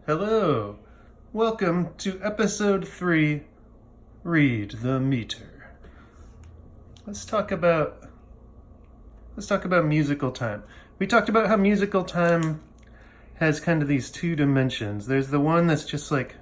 Hello, welcome to episode 3, Read the Meter. Let's talk about musical time. We talked about how musical time has kind of these two dimensions. There's the one that's just like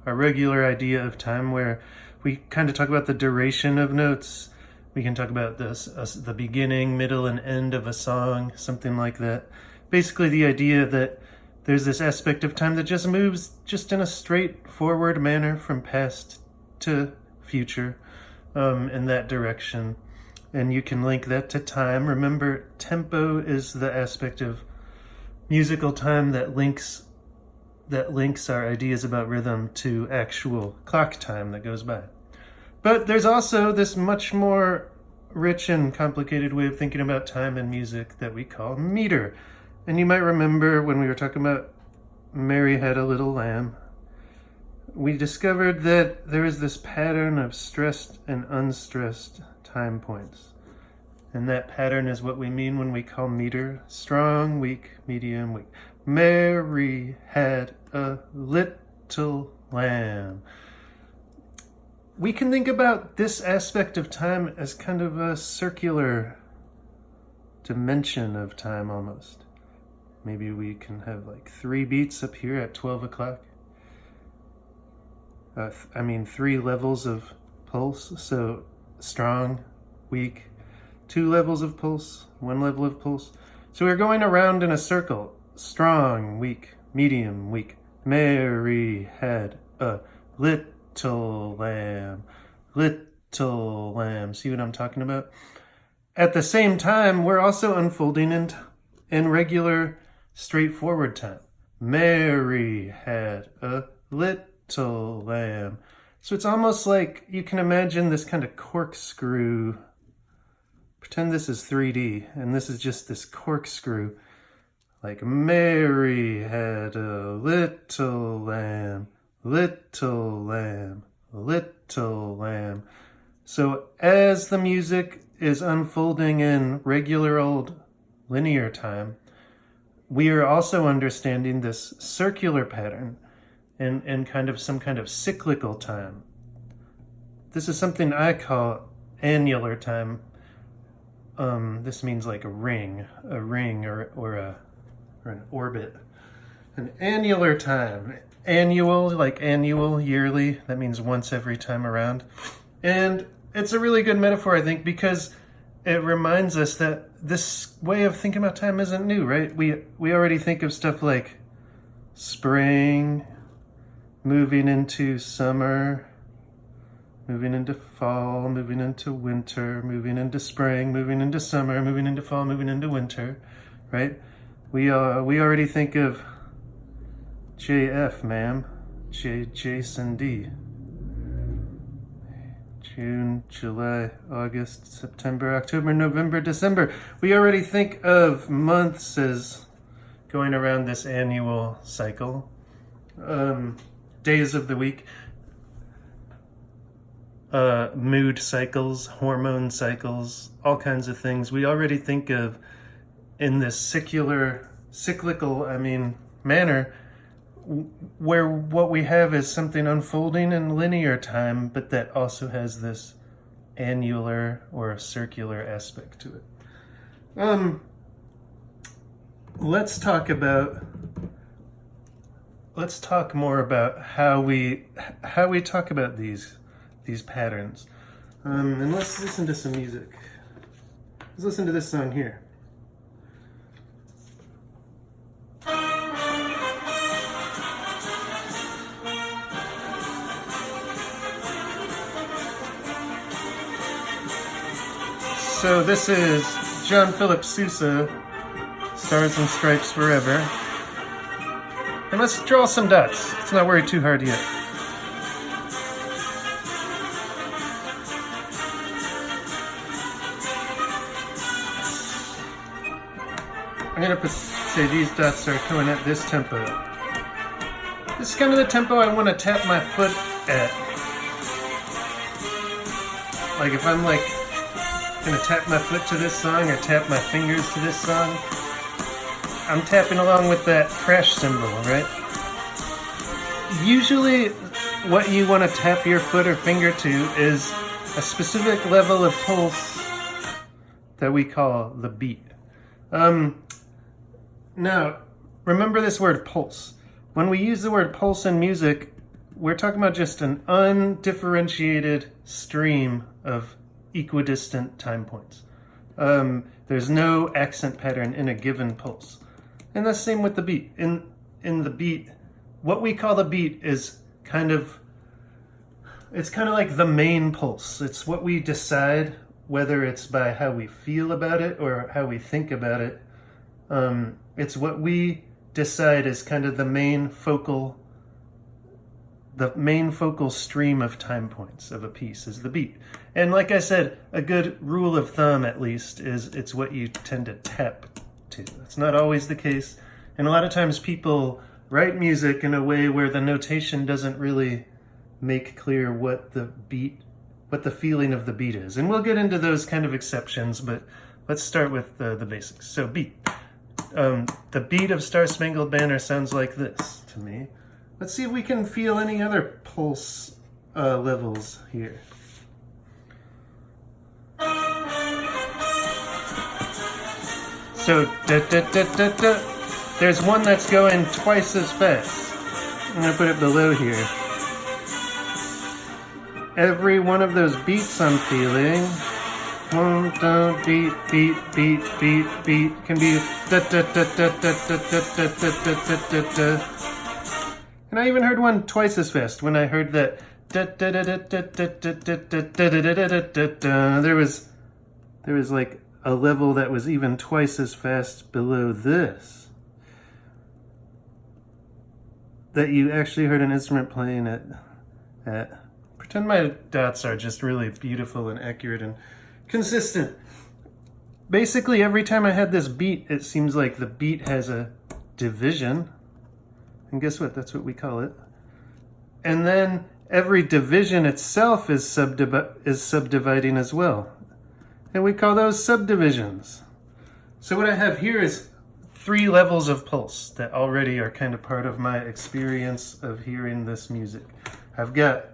a regular idea of time where we kind of talk about the duration of notes. We can talk about the beginning, middle, and end of a song, something like that. Basically the idea that there's this aspect of time that just moves just in a straightforward manner from past to future, in that direction. And you can link that to time. Remember, tempo is the aspect of musical time that links our ideas about rhythm to actual clock time that goes by. But there's also this much more rich and complicated way of thinking about time and music that we call meter. And you might remember when we were talking about Mary Had a Little Lamb, we discovered that there is this pattern of stressed and unstressed time points. And that pattern is what we mean when we call meter: strong, weak, medium, weak. Mary had a little lamb. We can think about this aspect of time as kind of a circular dimension of time almost. Maybe we can have like 3 beats up here at 12 o'clock. 3 levels of pulse. So strong, weak, 2 levels of pulse, 1 level of pulse. So we're going around in a circle. Strong, weak, medium, weak. Mary had a little lamb. Little lamb. See what I'm talking about? At the same time, we're also unfolding in regular, straightforward time. Mary had a little lamb. So it's almost like you can imagine this kind of corkscrew. Pretend this is 3D and this is just this corkscrew. Like Mary had a little lamb, little lamb, little lamb. So as the music is unfolding in regular old linear time, we are also understanding this circular pattern and kind of some kind of cyclical time. This is something I call annular time. This means like a ring or an orbit. An annular time. Annual, like annual, yearly. That means once every time around. And it's a really good metaphor, I think, because it reminds us that this way of thinking about time isn't new, right? We already think of stuff like spring, moving into summer, moving into fall, moving into winter, moving into spring, moving into summer, moving into fall, moving into winter, right? We already think of JF, ma'am, Jason D. June, July, August, September, October, November, December. We already think of months as going around this annual cycle. Days of the week, mood cycles, hormone cycles, all kinds of things. We already think of in this cyclical manner, where what we have is something unfolding in linear time, but that also has this annular or a circular aspect to it. Let's talk more about how we talk about these patterns. And let's listen to some music. Let's listen to this song here. So this is John Philip Sousa, Stars and Stripes Forever. And let's draw some dots. Let's not worry too hard yet. I'm gonna say these dots are going at this tempo. This is kind of the tempo I want to tap my foot at. Like if I'm like gonna tap my foot to this song or tap my fingers to this song, I'm tapping along with that crash cymbal, right? Usually what you want to tap your foot or finger to is a specific level of pulse that we call the beat. Now, remember this word pulse. When we use the word pulse in music, we're talking about just an undifferentiated stream of equidistant time points. There's no accent pattern in a given pulse. And that's the same with the beat. In the beat, what we call the beat is it's kind of like the main pulse. It's what we decide, whether it's by how we feel about it or how we think about it. It's what we decide is kind of the main focal stream of time points of a piece is the beat. And like I said, a good rule of thumb, at least, is it's what you tend to tap to. That's not always the case. And a lot of times people write music in a way where the notation doesn't really make clear what the feeling of the beat is. And we'll get into those kind of exceptions, but let's start with the basics. So beat. The beat of Star Spangled Banner sounds like this to me. Let's see if we can feel any other pulse levels here. So da, da, da, da, da. There's one that's going twice as fast. I'm gonna put it below here. Every one of those beats I'm feeling, one, two, beat, beat, beat, beat, beat, can be da da da da da da da da da da da da. And I even heard one twice as fast when I heard that da da da da da da da da da da da da da da. There was like a level that was even twice as fast below this, that you actually heard an instrument playing at. Pretend my dots are just really beautiful and accurate and consistent. Basically, every time I had this beat, it seems like the beat has a division. And guess what? That's what we call it. And then every division itself is subdividing as well. And we call those subdivisions. So what I have here is 3 levels of pulse that already are kind of part of my experience of hearing this music. I've got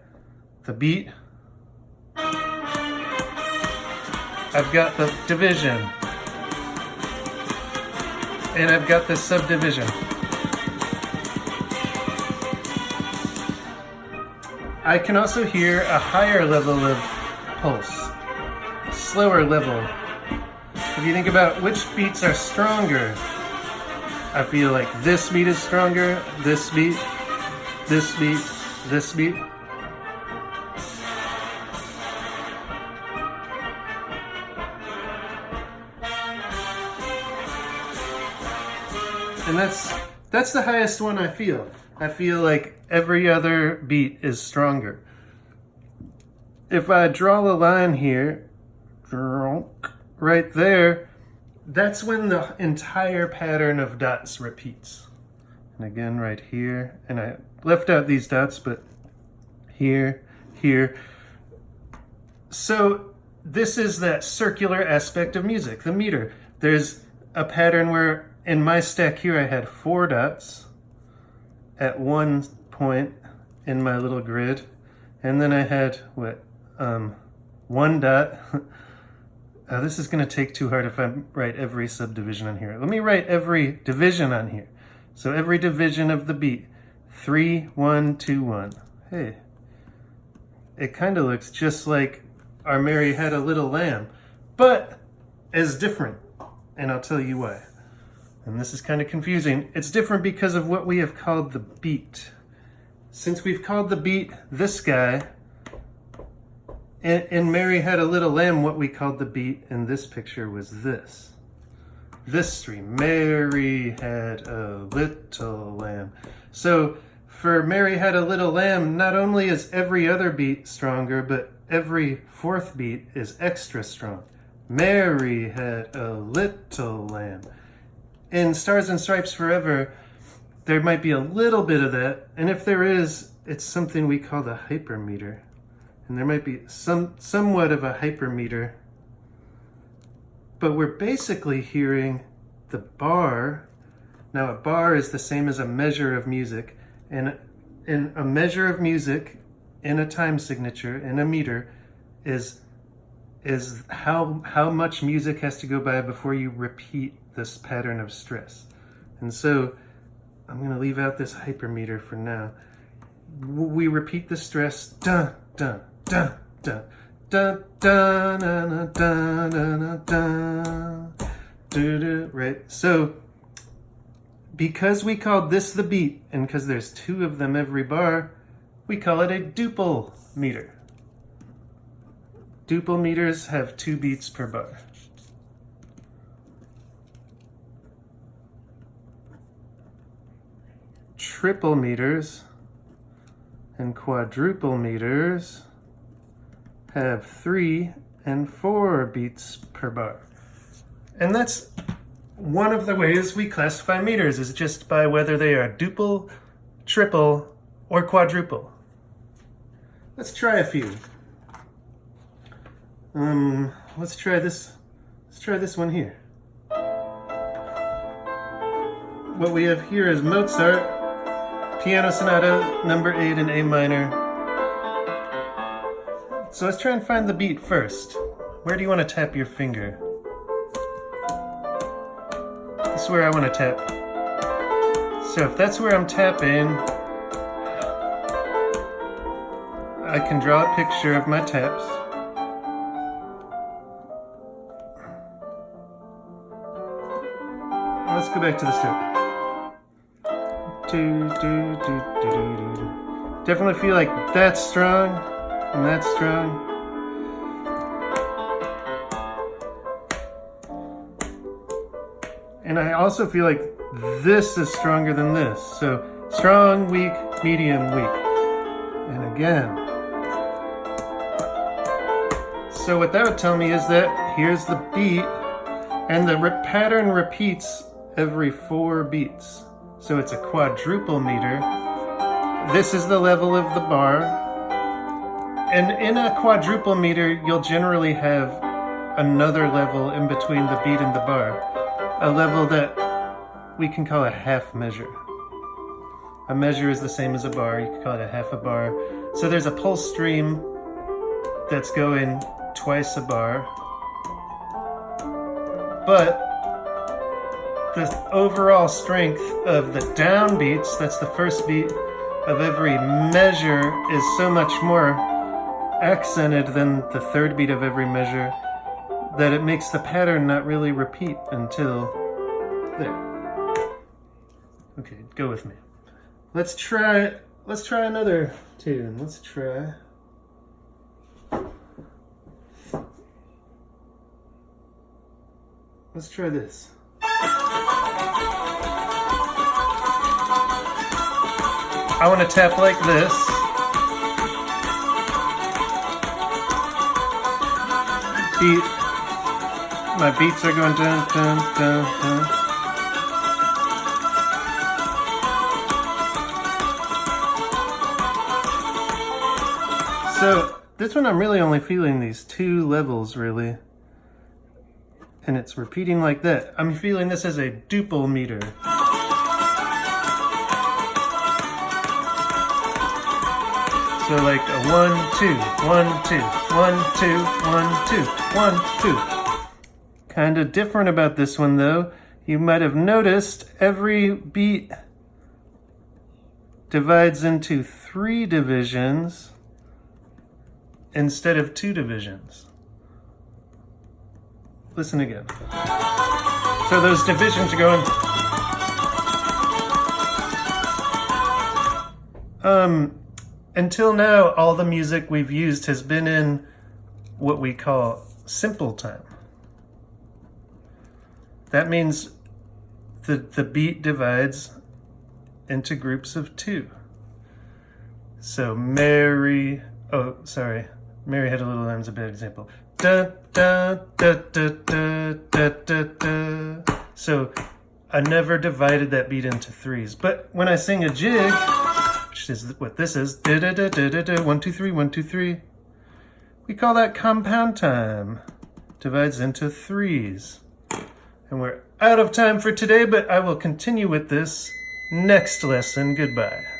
the beat. I've got the division. And I've got the subdivision. I can also hear a higher level of pulse, slower level. If you think about which beats are stronger, I feel like this beat is stronger, this beat, this beat, this beat. And that's the highest one I feel. I feel like every other beat is stronger. If I draw the line here, right there, that's when the entire pattern of dots repeats. And again, right here, and I left out these dots, but here, here. So this is that circular aspect of music, the meter. There's a pattern where in my stack here I had 4 dots at one point in my little grid, and then I had 1 dot. This is going to take too hard if I write every subdivision on here. Let me write every division on here. So every division of the beat, 3, 1, 2, 1. Hey, it kind of looks just like Our Mary Had a Little Lamb, but is different, and I'll tell you why. And this is kind of confusing. It's different because of what we have called the beat. Since we've called the beat this guy, in Mary Had a Little Lamb, what we called the beat in this picture was this. This stream, Mary had a little lamb. So for Mary Had a Little Lamb, not only is every other beat stronger, but every 4th beat is extra strong. Mary had a little lamb. In Stars and Stripes Forever, there might be a little bit of that, and if there is, it's something we call the hypermeter. And there might be somewhat of a hypermeter, but we're basically hearing the bar Now a bar is the same as a measure of music, and in a measure of music in a time signature, in a meter, is how much music has to go by before you repeat this pattern of stress. And so I'm going to leave out this hypermeter for now. We repeat the stress, dun dun dun dun dun dun dun dun dun dun dun, right? So because we called this the beat, and because there's two of them every bar, we call it a duple meter. Duple meters have 2 beats per bar. Triple meters and quadruple meters have 3 and 4 beats per bar. And that's one of the ways we classify meters, is just by whether they are duple, triple, or quadruple. Let's try a few. Let's try this. Let's try this one here. What we have here is Mozart, Piano Sonata number 8 in A minor. So let's try and find the beat first. Where do you want to tap your finger? This is where I want to tap. So if that's where I'm tapping, I can draw a picture of my taps. Let's go back to the start. Definitely feel like that's strong and that's strong. And I also feel like this is stronger than this. So strong, weak, medium, weak. And again. So what that would tell me is that here's the beat, and the pattern repeats every 4 beats. So it's a quadruple meter. This is the level of the bar. And in a quadruple meter, you'll generally have another level in between the beat and the bar. A level that we can call a half measure. A measure is the same as a bar. You can call it a half a bar. So there's a pulse stream that's going twice a bar. But the overall strength of the downbeats, that's the first beat of every measure, is so much more accented than the third beat of every measure that it makes the pattern not really repeat until there. Okay, go with me. Let's try another tune. Let's try this. I want to tap like this. My beats are going dun dun dun dun. So this one I'm really only feeling these 2 levels really. And it's repeating like that. I'm feeling this as a duple meter. So like a 1, 2, 1, 2, 1, 2, 1, 2, 1, 2. Kind of different about this one though. You might have noticed every beat divides into 3 divisions instead of 2 divisions. Listen again. So those divisions are going. Until now, all the music we've used has been in what we call simple time. That means the beat divides into groups of 2. So Mary had a little lamb's a bad example. Da, da, da, da, da, da, da, da. So I never divided that beat into 3s. But when I sing a jig, which is what this is, da da da da da da, 1 2 3 1 2 3, we call that compound time. Divides into 3s. And we're out of time for today, but I will continue with this next lesson. Goodbye.